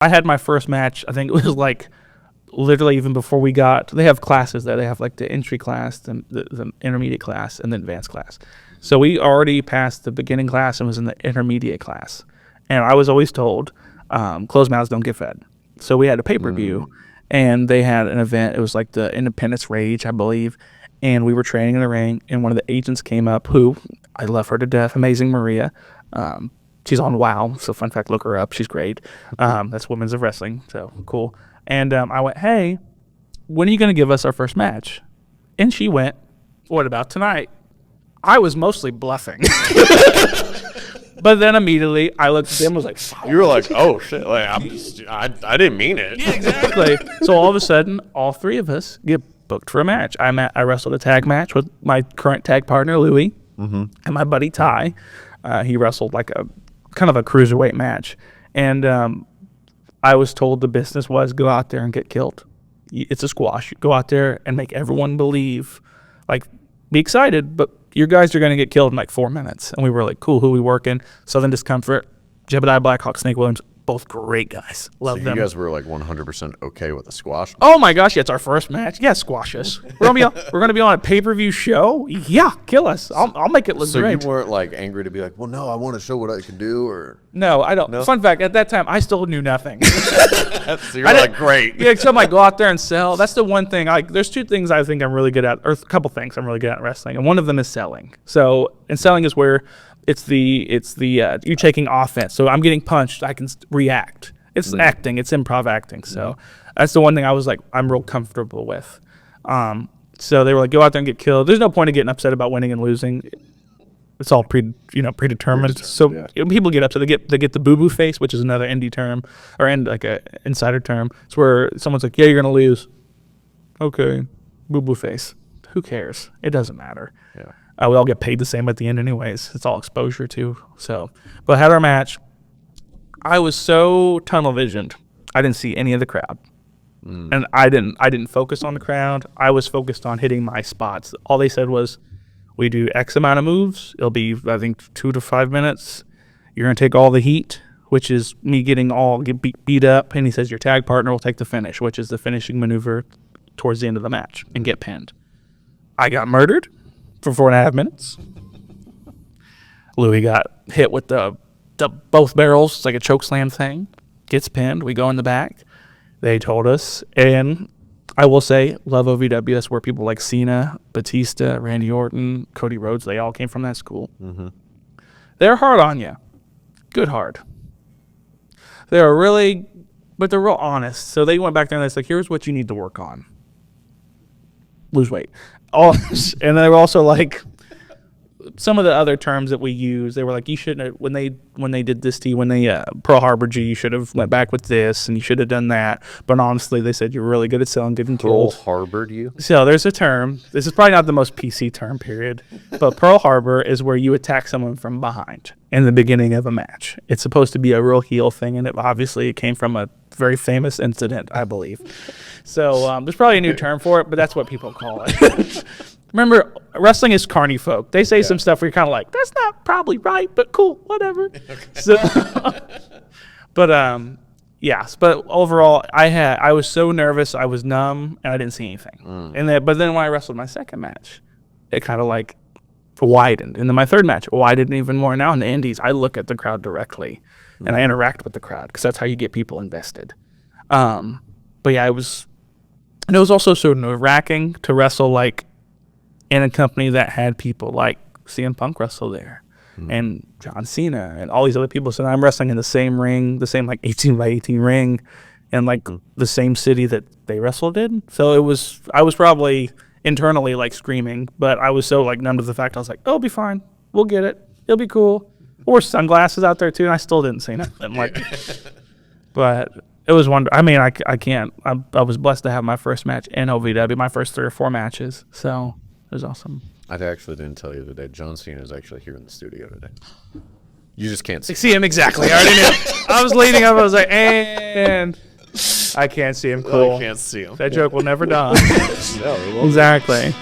I had my first match. I think it was like literally even before we got. They have classes there. They have like the entry class, the intermediate class, and the advanced class. So we already passed the beginning class and was in the intermediate class. And I was always told, closed mouths don't get fed. So we had a pay-per-view, and they had an event. It was like the Independence Rage, I believe. And we were training in the ring, and one of the agents came up, who I love her to death, Amazing Maria. She's on WoW, so fun fact, look her up. She's great. That's Women's of Wrestling, so cool. And I went, hey, when are you going to give us our first match? And she went, what about tonight? I was mostly bluffing. But then immediately I looked at them and was like, you were like, oh, shit. Like, I didn't mean it. Yeah, exactly. So all of a sudden, all three of us get booked for a match. I wrestled a tag match with my current tag partner, Louie, and my buddy, Ty. He wrestled like a kind of a cruiserweight match. And I was told the business was go out there and get killed. It's a squash. Go out there and make everyone believe, like, be excited, but your guys are going to get killed in like 4 minutes. And we were like, cool, who we working? Southern Discomfort, Jebediah Blackhawk, Snake Williams, both great guys. Love them. You guys were like 100% okay with the squash? Oh my gosh, yeah, it's our first match. Yeah, squash us. We're gonna be on a pay-per-view show. Yeah, kill us. I'll make it look great. So you weren't like angry to be like, well, no, I want to show what I can do, or no, I don't. No? Fun fact: at that time, I still knew nothing. So you're like, great. Yeah, so I'm like, go out there and sell. That's the one thing. There's two things I think I'm really good at, or a couple things I'm really good at in wrestling, and one of them is selling. So, and selling is where it's the you're taking offense. So I'm getting punched, I can react. It's acting. It's improv acting. So that's the one thing I was like, I'm real comfortable with. So they were like, go out there and get killed. There's no point in getting upset about winning and losing. It's all predetermined. So people get upset. They get the boo-boo face, which is another indie term, or like a insider term. It's where someone's like, yeah, you're going to lose. Okay, boo-boo face. Who cares? It doesn't matter. Yeah. We all get paid the same at the end anyways. It's all exposure too. So, but had our match. I was so tunnel visioned, I didn't see any of the crowd, and I didn't focus on the crowd. I was focused on hitting my spots. All they said was, "We do X amount of moves. It'll be, I think, 2 to 5 minutes. You're gonna take all the heat, which is me get beat up." And he says, "Your tag partner will take the finish, which is the finishing maneuver towards the end of the match, and get pinned." I got murdered for 4.5 minutes. Louis got hit with both barrels. It's like a choke slam thing. Gets pinned. We go in the back. They told us, and I will say, love OVW. That's where people like Cena, Batista, Randy Orton, Cody Rhodes, they all came from that school. They're hard on you. Good hard. They're really, but they're real honest. So they went back there and they're like, here's what you need to work on. Lose weight. And they were also like, some of the other terms that we use, they were like, you shouldn't have, when they did this to you, when they Pearl Harbored you, you should have went back with this, and you should have done that. But honestly, they said you're really good at selling, getting killed. Pearl Harbored you? So there's a term. This is probably not the most PC term, period. But Pearl Harbor is where you attack someone from behind in the beginning of a match. It's supposed to be a real heel thing, and it came from a very famous incident, I believe. So there's probably a new term for it, but that's what people call it. Remember, wrestling is carny folk. They say some stuff where you're kind of like, that's not probably right, but cool, whatever. Okay. So, but yes. But overall, I was so nervous, I was numb, and I didn't see anything. But then when I wrestled my second match, it kind of like widened. And then my third match widened even more. Now in the Indies, I look at the crowd directly, and I interact with the crowd because that's how you get people invested. But yeah, it was also so nerve-wracking to wrestle like in a company that had people like CM Punk wrestle there, and John Cena, and all these other people. So I'm wrestling in the same ring, the same like 18 by 18 ring, and like the same city that they wrestled in. So I was probably internally like screaming, but I was so like numb to the fact. I was like, oh, it'll be fine. We'll get it. It'll be cool. Or sunglasses out there too, and I still didn't say nothing. Like, but it was wonderful. I mean, I can't. I was blessed to have my first match in OVW, my first 3 or 4 matches. So it was awesome. I actually didn't tell you today. John Cena is actually here in the studio today. You just can't see him exactly. I already knew. I was leading up. I was like, and I can't see him. Cool. I can't see him. That joke will never die. No, it won't. Exactly.